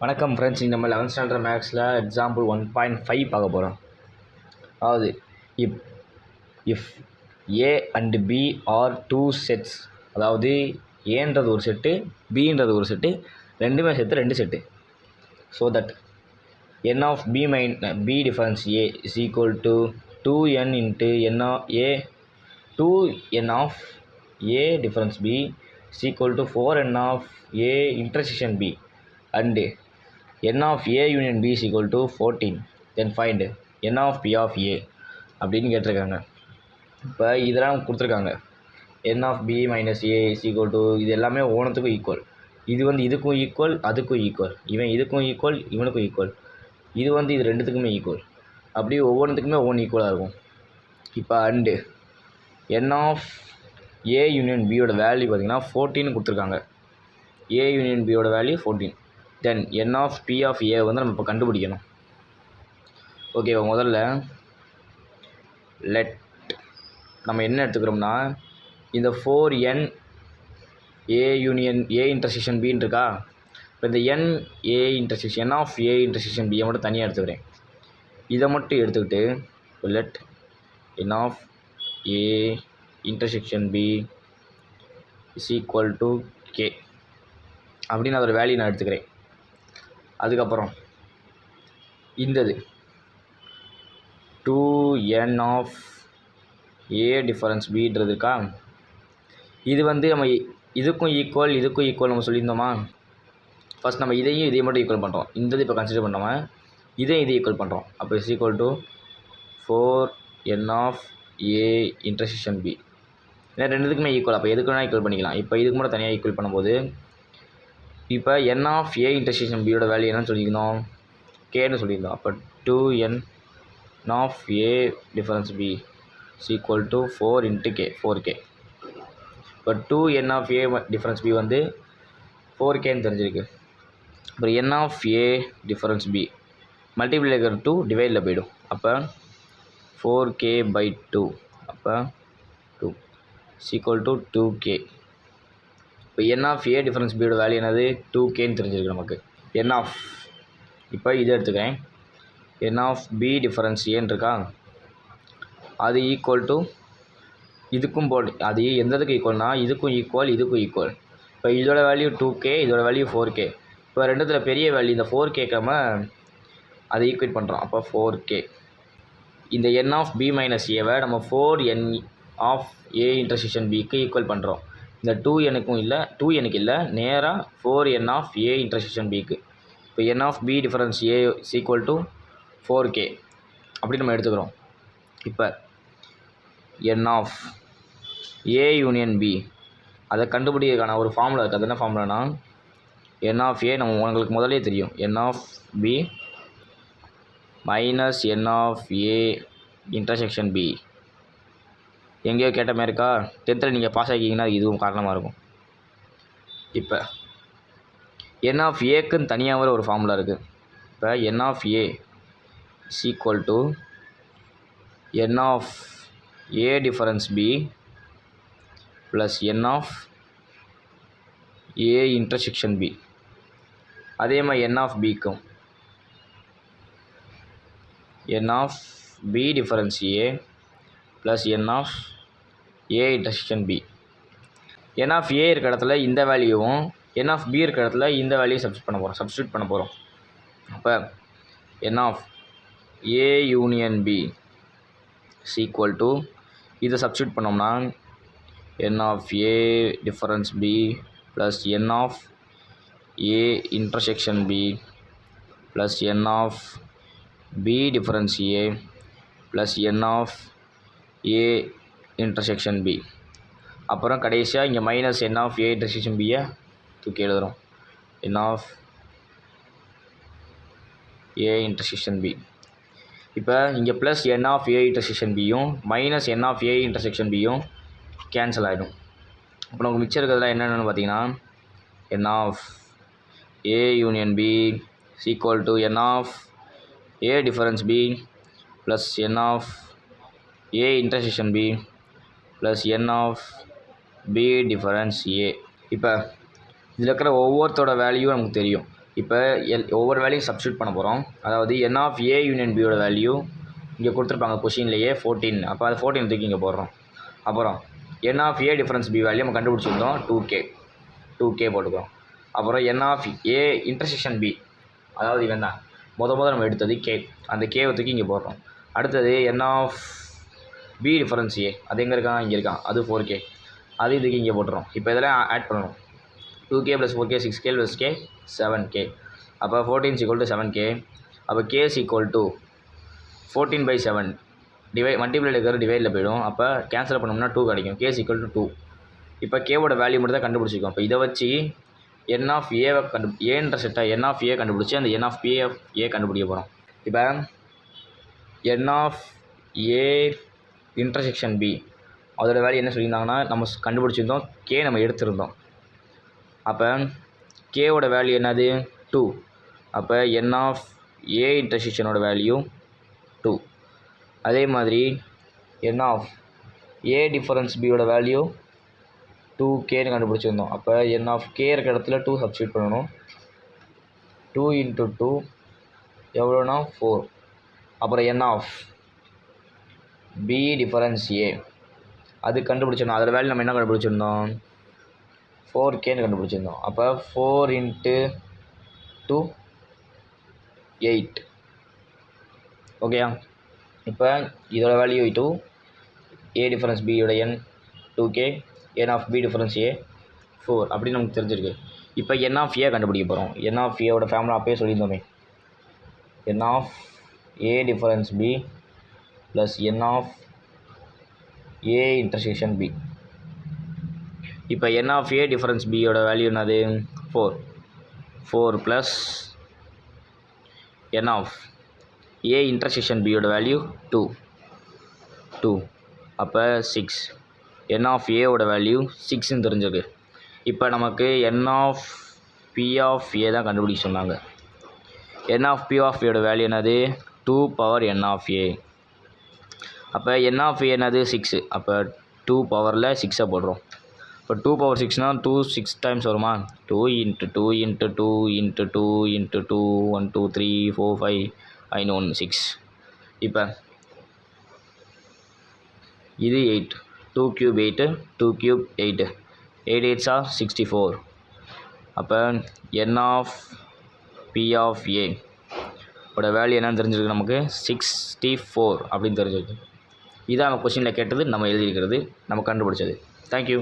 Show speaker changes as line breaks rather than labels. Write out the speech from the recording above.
வணக்கம் ஃப்ரெண்ட்ஸ். நம்ம 11th standard மேக்ஸில் எக்ஸாம்பிள் 1.5 பார்க்க போகிறோம். அதாவது if if A and B are two sets, அதாவது ஏன்றது ஒரு செட்டு, பின்றது ஒரு செட்டு, ரெண்டுமே சேர்த்து ரெண்டு set. So that n of b difference A is equal to 2n into n of A difference b is equal to 4n of A intersection b and n of a union b is equal to 14. then find n of p of a அப்படின்னு கேட்டிருக்காங்க. இப்போ இதெல்லாம் கொடுத்துருக்காங்க. n of b minus a is equal to, இது எல்லாமே ஓனத்துக்கும் equal, இது இதுக்கும் equal, அதுக்கும் ஈக்குவல், இவன் இதுக்கும் ஈக்குவல், இவனுக்கும் ஈக்குவல், இது ரெண்டுத்துக்குமே ஈக்குவல், அப்படியே ஒவ்வொன்றுத்துக்குமே ஒவ்வொன்று ஈக்குவலாக இருக்கும். இப்போ and n of a union b யோட வேல்யூ பார்த்திங்கன்னா 14 கொடுத்துருக்காங்க. a union b யோட value 14. Then n of p of a வந்து நம்ம இப்போ கண்டுபிடிக்கணும். ஓகேவா? முதல்ல லெட் நம்ம என்ன எடுத்துக்கிறோம்னா, இந்த 4n a union a intersection பின்னு இருக்கா. இப்போ இந்த n ஆஃப் a இன்டர்செக்ஷன் பியை மட்டும் தனியாக எடுத்துக்கிறேன். இதை மட்டும் எடுத்துக்கிட்டு let n of a intersection b is equal to k அப்படின்னு அதோட வேல்யூ நான் எடுத்துக்கிறேன். அதுக்கப்புறம் இந்தது 2n ஆஃப் ஏ டிஃபரன்ஸ் பின்றது இருக்கா. இது நம்ம இதுக்கும் ஈக்குவல் நம்ம சொல்லியிருந்தோமா. ஃபஸ்ட் நம்ம இதையும் மட்டும் ஈக்குவல் பண்ணுறோம். இந்த இப்போ கன்சிடர் பண்ணோமா, இதை ஈக்குவல் பண்ணுறோம். அப்போ is equal to 4n of A intersection B. ஏன்னா ரெண்டுத்துக்குமே ஈக்குவல், அப்போ எதுக்கு வேணால் ஈக்குவல் பண்ணிக்கலாம். இப்போ இதுக்கு மட்டும் தனியாக ஈக்குவல் பண்ணும்போது இப்போ n ஆஃப் ஏ இன்டர்செக்ஷன் பியோட வேல்யூ என்னன்னு சொல்லியிருந்தோம், கேன்னு சொல்லியிருந்தோம். அப்போ 2n of A difference B is equal to 4 into K, 4k. இப்போ 2n of A difference B 4kன்னு தெரிஞ்சிருக்கு. அப்புறம் n of A difference B multiple இருக்கிற 2 டிவைடில் போய்டும். அப்போ 4k/2, அப்போ 2 இஸ் ஈக்குவல் டு 2k. இப்போ n ஆஃப் ஏ டிஃபரன்ஸ் பியோட வேல்யூ என்னது, 2kன்னு தெரிஞ்சிருக்கு நமக்கு. n ஆஃப், இப்போ இதை எடுத்துக்கிறேன், n ஆஃப் பி டிஃபரன்ஸ் ஏன்னு இருக்கா, அது ஈக்குவல் டு இதுக்கும் அது எந்ததுக்கு ஈக்குவல்னா இதுக்கும் ஈக்குவல். இப்போ இதோட வேல்யூ 2k, இதோட வேல்யூ 4k. இப்போ ரெண்டுத்தில் பெரிய வேல்யூ இந்த 4k அதை ஈக்குவேட் பண்ணுறோம். அப்போ 4k. இந்த n ஆஃப் b மைனஸ் ஏவை நம்ம 4n ஆஃப் ஏ இன்டர்செக்ஷன் பிக்கு ஈக்குவல் பண்ணுறோம். இந்த 2nக்கு இல்லை, நேராக 4n ஆஃப் ஏ இன்டர்செக்ஷன் பிக்கு. இப்போ n of b difference A is equal to 4k அப்படி நம்ம எடுத்துக்கிறோம். இப்போ n of A union b அதை கண்டுபிடிக்கிறதுக்கான ஒரு ஃபார்முலா இருக்குது. அது என்ன ஃபார்முலானா, n ஆஃப் ஏ நம்ம உங்களுக்கு முதலே தெரியும், n of b minus n of A intersection b. எங்கேயோ கேட்ட மாதிரி இருக்கா, 10th நீங்கள் பாஸ் ஆகிக்கிங்கன்னா இதுவும் காரணமாக இருக்கும். இப்போ n ஆஃப் ஏக்குன்னு தனியாக ஒரு ஃபார்முலா இருக்குது. இப்போ n of A is equal to n of A difference B plus n of A intersection B. அதே மாதிரி n ஆஃப் பிக்கும் n of B difference A plus n of A intersection B. n of A இருக்கிற இடத்துல இந்த வேல்யூவும் n of B இருக்கிற இடத்துல இந்த வேல்யூ சப்ஸ்டியூட் பண்ண போகிறோம். அப்போ n of A union B is equal to, இதை சப்ஸ்டியூட் பண்ணோம்னா n of A difference B plus n of A intersection B plus n of B difference A plus n of A intersection B. அப்புறம் கடைசியாக இங்கே minus n of A intersection பியை தூக்கி எழுதுகிறோம், n of A intersection B. இப்போ இங்கே plus n of A intersection பியும் minus n of A intersection பியும் கேன்சல் ஆகிடும். இப்போ நமக்கு மிச்சம் இருக்கிறதுலாம் என்னென்னு பார்த்தீங்கன்னா, n of A union B is equal to n of A difference B plus n of A intersection B plus n of B difference A. இப்போ இதில் இருக்கிற ஒவ்வொருத்தோட வேல்யூவும் நமக்கு தெரியும். இப்போ ஒவ்வொரு வேல்யூ சப்ஸ்டியூட் பண்ண போகிறோம். அதாவது என் ஆஃப் ஏ யூனியன் பியோட வேல்யூ இங்கே கொடுத்துருப்பாங்க பொசிஷன்லேயே 14. அப்போ அது 14 தூக்கி இங்கே போடுறோம். அப்புறம் N of A difference B value நம்ம கண்டுபிடிச்சிருந்தோம் 2k போட்டுக்கிறோம். அப்புறம் N of A intersection B, அதாவது இவன் தான் முதல் நம்ம எடுத்தது கே, அந்த கேவை தூக்கி இங்கே போடுறோம். அடுத்தது என் ஆஃப் பி டிஃபரன்ஸ் ஏ, அது எங்கே இருக்கான், இங்கே இருக்கான், அது 4k, அது இதுக்கு இங்கே போட்டுறோம். இப்போ இதெல்லாம் ஆட் பண்ணணும். 2k + 4k 6k + k 7k. அப்போ 14 = 7k. அப்போ k = 14/7 மல்டிப்ளைல இருக்கிற டிவைடில் போயிடும். அப்போ கேன்சல் பண்ணோம்னா 2 கிடைக்கும். k = 2. இப்போ கேவோட வேல்யூ மட்டும் தான் கண்டுபிடிச்சிருக்கோம். இப்போ இதை வச்சு என் ஆஃப் ஏவை ஏன்ற செட்டை என் ஆஃப் ஏ கண்டுபிடிச்சி அந்த என் ஆஃப் ஏ கண்டுபிடிக்க போகிறோம். இப்போ N of A intersection B அதோட வேல்யூ என்ன சொல்லியிருந்தாங்கன்னா நம்ம கண்டுபிடிச்சிருந்தோம், கே நம்ம எடுத்திருந்தோம். அப்போ கேவோட வேல்யூ என்னது 2. அப்போ என் ஆஃப் ஏ இன்டர்செக்ஷனோட வேல்யூ 2. அதே மாதிரி என் ஆஃப் ஏ டிஃபரன்ஸ் பியோட வேல்யூ 2kன்னு கண்டுபிடிச்சிருந்தோம். அப்போ என் ஆஃப் கே இருக்க இடத்துல 2 சப்ஸ்டியூட் பண்ணணும். 2 × 2 எவ்வளோனா 4. அப்புறம் என் ஆஃப் பி டிஃபரன்ஸ் ஏ அது கண்டுபிடிச்சிருந்தோம். அதில் வேல்யூ நம்ம என்ன கண்டுபிடிச்சிருந்தோம், 4kன்னு கண்டுபிடிச்சிருந்தோம். அப்போ 4 × 2 8. ஓகேயா? இப்போ இதோட வேல்யூ 2, ஏ டிஃபரன்ஸ் பியோட N 2k, N of B difference A 4 அப்படின்னு நமக்கு தெரிஞ்சிருக்கு. இப்போ என் ஆஃப் ஏ கண்டுபிடிக்க போகிறோம். என் ஆஃப் ஏவோட ஃபார்முலா அப்பயே சொல்லியிருந்தோமே, N of A difference B plus N of A intersection B. இப்போ என் ஆஃப் ஏ டிஃபரன்ஸ் பியோட வேல்யூ என்னது 4 ப்ளஸ் என் ஆஃப் ஏ இன்டர்செக்ஷன் பியோட வேல்யூ 2. அப்போ 6. என் ஆஃப் ஏவோட வேல்யூ 6ன்னு தெரிஞ்சிருக்கு. இப்போ நமக்கு என் ஆஃப் பி ஆஃப் ஏ தான் கண்டுபிடிக்க சொன்னாங்க. என் ஆஃப் பி ஆஃப் ஏவோட வேல்யூ என்னது 2n ஆஃப் ஏ. அப்போ என் ஆஃப் ஏ என்னது 6. அப்போ 2 6 போடுறோம். இப்போ 2/6னா 2 6 டைம்ஸ் வருமா, 2 × 2 × 2 × 2 × 2 1 2 3 4 5 5 1 6. இப்போ இது 8. 2 × 8 2 × 8 8 8s are 64. அப்போ என் ஆஃப் பி ஆஃப் ஏ ஓட வேல்யூ என்னன்னு தெரிஞ்சிருக்கு நமக்கு 64 அப்படின்னு தெரிஞ்சிருக்கு. இதான் நம்ம கொஸ்டினில் கேட்டது, நம்ம எழுதியிருக்கிறது, நம்ம கண்டுபிடிச்சது. தேங்க்யூ.